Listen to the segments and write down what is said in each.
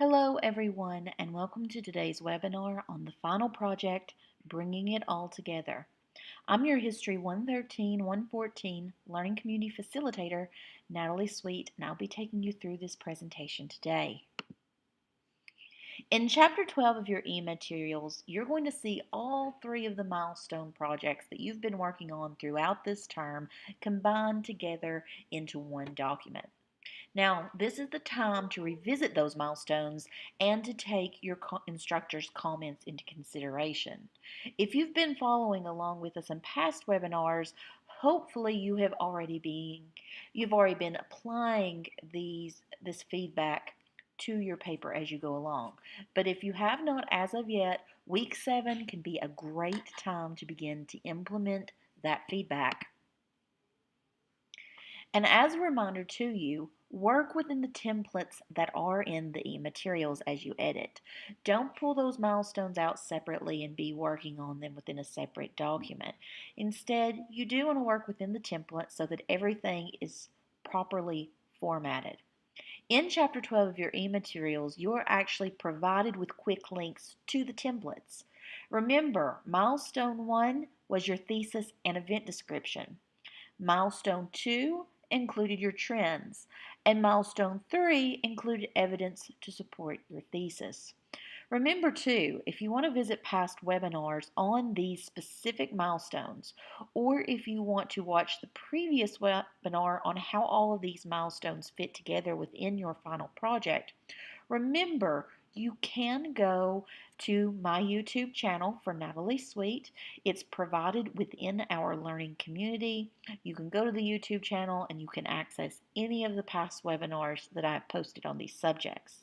Hello everyone and welcome to today's webinar on the final project, Bringing It All Together. I'm your History 113-114 Learning Community Facilitator, Natalie Sweet, and I'll be taking you through this presentation today. In Chapter 12 of your EMATERIALS, you're going to see all three of the milestone projects that you've been working on throughout this term combined together into one document. Now, this is the time to revisit those milestones and to take your instructor's comments into consideration. If you've been following along with us in past webinars, hopefully you've already been applying this feedback to your paper as you go along. But if you have not as of yet, week 7 can be a great time to begin to implement that feedback. And as a reminder to you, work within the templates that are in the e-materials as you edit. Don't pull those milestones out separately and be working on them within a separate document. Instead, you do want to work within the template so that everything is properly formatted. In Chapter 12 of your e-materials, you're actually provided with quick links to the templates. Remember, Milestone 1 was your thesis and event description. Milestone 2 included your trends, and Milestone 3 included evidence to support your thesis. Remember too, if you want to visit past webinars on these specific milestones, or if you want to watch the previous webinar on how all of these milestones fit together within your final project, remember you can go to my YouTube channel for Natalie Sweet. It's provided within our learning community. You can go to the YouTube channel and you can access any of the past webinars that I've posted on these subjects.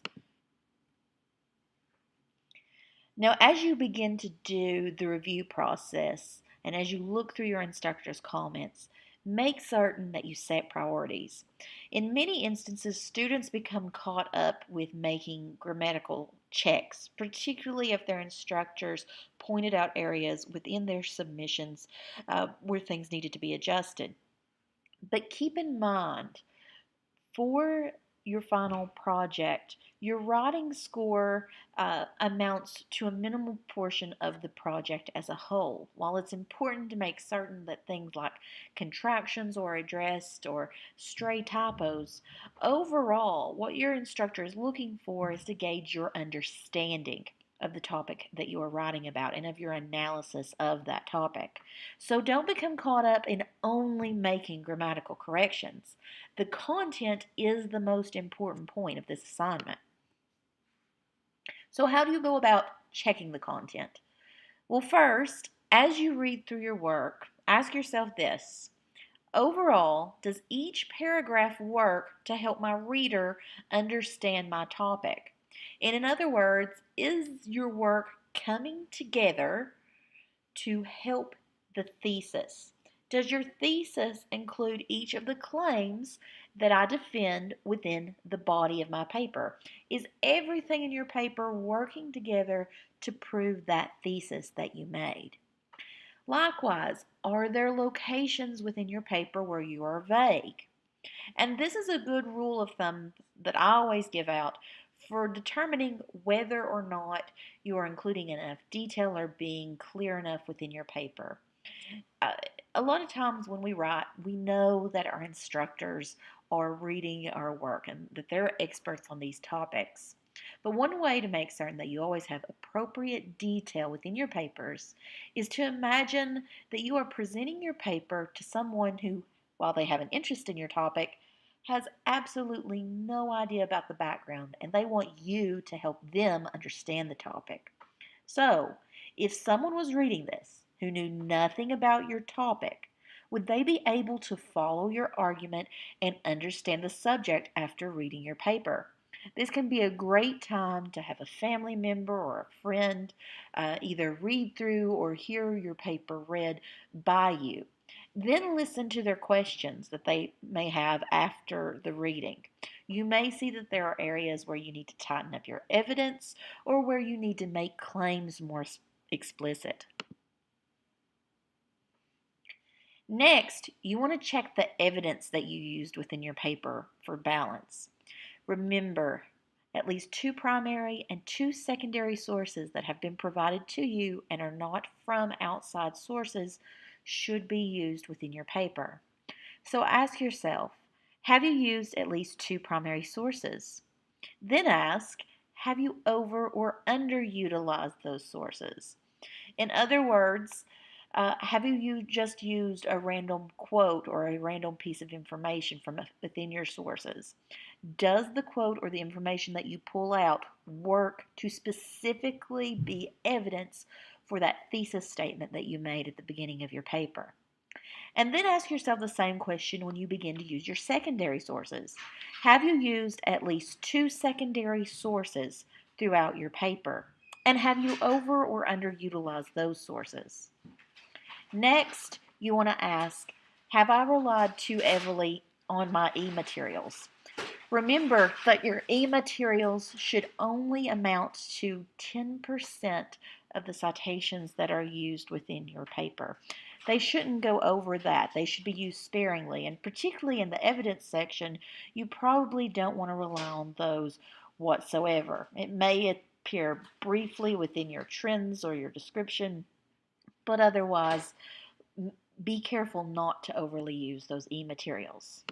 Now, as you begin to do the review process and as you look through your instructor's comments, make certain that you set priorities. In many instances, students become caught up with making grammatical checks, particularly if their instructors pointed out areas within their submissions where things needed to be adjusted. But keep in mind, for your final project, your writing score amounts to a minimal portion of the project as a whole. While it's important to make certain that things like contractions are addressed or stray typos, overall, what your instructor is looking for is to gauge your understanding of the topic that you are writing about and of your analysis of that topic. So don't become caught up in only making grammatical corrections. The content is the most important point of this assignment. So how do you go about checking the content? Well, first, as you read through your work, ask yourself this. Overall, does each paragraph work to help my reader understand my topic? And in other words, is your work coming together to help the thesis? Does your thesis include each of the claims that I defend within the body of my paper? Is everything in your paper working together to prove that thesis that you made? Likewise, are there locations within your paper where you are vague? And this is a good rule of thumb that I always give out for determining whether or not you are including enough detail or being clear enough within your paper. A lot of times when we write, we know that our instructors are reading our work and that they're experts on these topics. But one way to make certain that you always have appropriate detail within your papers is to imagine that you are presenting your paper to someone who, while they have an interest in your topic, has absolutely no idea about the background and they want you to help them understand the topic. So, if someone was reading this who knew nothing about your topic, would they be able to follow your argument and understand the subject after reading your paper? This can be a great time to have a family member or a friend either read through or hear your paper read by you. Then listen to their questions that they may have after the reading. You may see that there are areas where you need to tighten up your evidence or where you need to make claims more explicit. Next, you want to check the evidence that you used within your paper for balance. Remember, At least 2 primary and 2 secondary sources that have been provided to you and are not from outside sources should be used within your paper. So ask yourself, have you used at least 2 primary sources? Then ask, have you over or underutilized those sources? In other words, have you just used a random quote or a random piece of information from within your sources? Does the quote or the information that you pull out work to specifically be evidence for that thesis statement that you made at the beginning of your paper? And then ask yourself the same question when you begin to use your secondary sources. Have you used at least 2 secondary sources throughout your paper? And have you over or underutilized those sources? Next, you want to ask, have I relied too heavily on my e-materials? Remember that your e-materials should only amount to 10% of the citations that are used within your paper. They shouldn't go over that. They should be used sparingly, and particularly in the evidence section, you probably don't want to rely on those whatsoever. It may appear briefly within your trends or your description, but otherwise, be careful not to overly use those e-materials.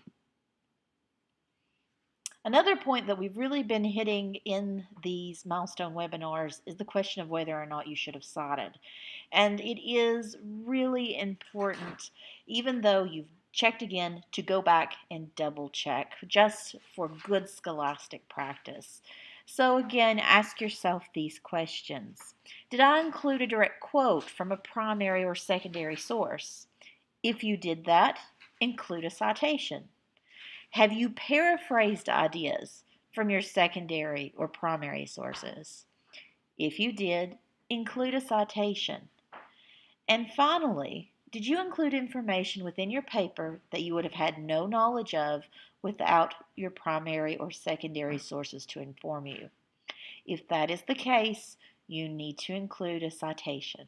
Another point that we've really been hitting in these milestone webinars is the question of whether or not you should have cited. And it is really important, even though you've checked again, to go back and double check just for good scholastic practice. So again, ask yourself these questions. Did I include a direct quote from a primary or secondary source? If you did that, include a citation. Have you paraphrased ideas from your secondary or primary sources? If you did, include a citation. And finally, did you include information within your paper that you would have had no knowledge of without your primary or secondary sources to inform you? If that is the case, you need to include a citation.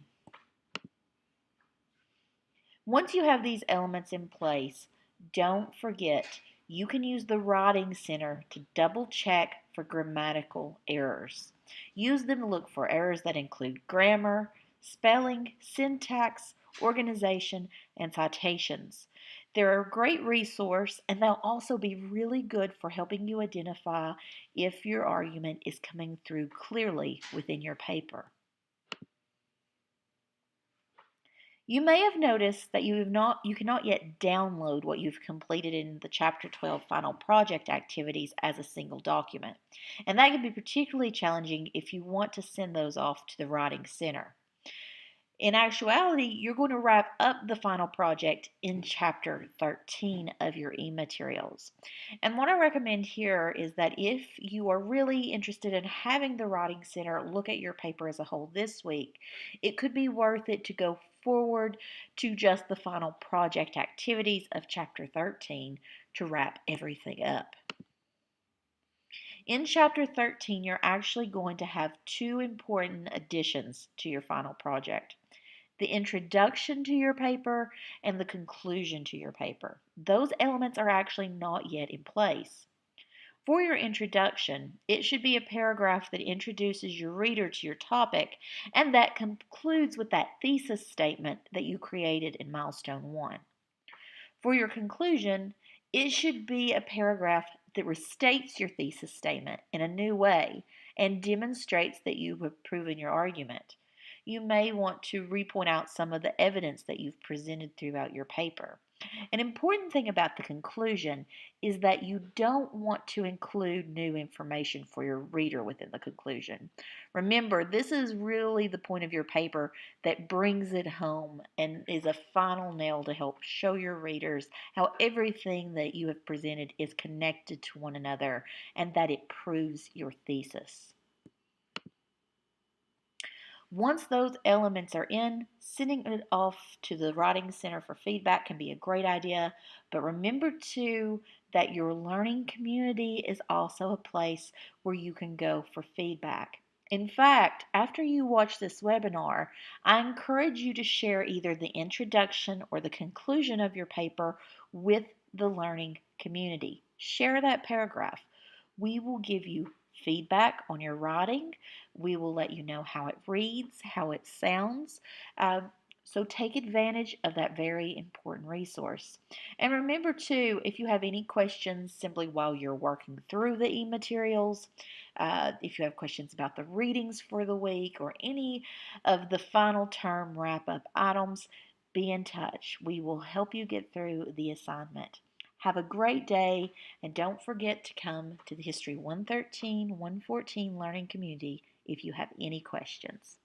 Once you have these elements in place, don't forget you can use the Writing Center to double check for grammatical errors. Use them to look for errors that include grammar, spelling, syntax, organization, and citations. They're a great resource, and they'll also be really good for helping you identify if your argument is coming through clearly within your paper. You may have noticed that you cannot yet download what you've completed in the Chapter 12 final project activities as a single document. And that can be particularly challenging if you want to send those off to the Writing Center. In actuality, you're going to wrap up the final project in Chapter 13 of your e-materials. And what I recommend here is that if you are really interested in having the Writing Center look at your paper as a whole this week, it could be worth it to go forward to just the final project activities of Chapter 13 to wrap everything up. In Chapter 13, you're actually going to have 2 important additions to your final project: the introduction to your paper and the conclusion to your paper. Those elements are actually not yet in place. For your introduction, it should be a paragraph that introduces your reader to your topic and that concludes with that thesis statement that you created in Milestone 1. For your conclusion, it should be a paragraph that restates your thesis statement in a new way and demonstrates that you have proven your argument. You may want to repoint out some of the evidence that you've presented throughout your paper. An important thing about the conclusion is that you don't want to include new information for your reader within the conclusion. Remember, this is really the point of your paper that brings it home and is a final nail to help show your readers how everything that you have presented is connected to one another and that it proves your thesis. Once those elements are in, sending it off to the Writing Center for feedback can be a great idea, but remember too that your learning community is also a place where you can go for feedback. In fact, after you watch this webinar, I encourage you to share either the introduction or the conclusion of your paper with the learning community. Share that paragraph. We will give you feedback on your writing. We will let you know how it reads, how it sounds. So take advantage of that very important resource. And remember too, if you have any questions simply while you're working through the e-materials, if you have questions about the readings for the week or any of the final term wrap-up items, be in touch. We will help you get through the assignment. Have a great day, and don't forget to come to the History 113, 114 Learning Community if you have any questions.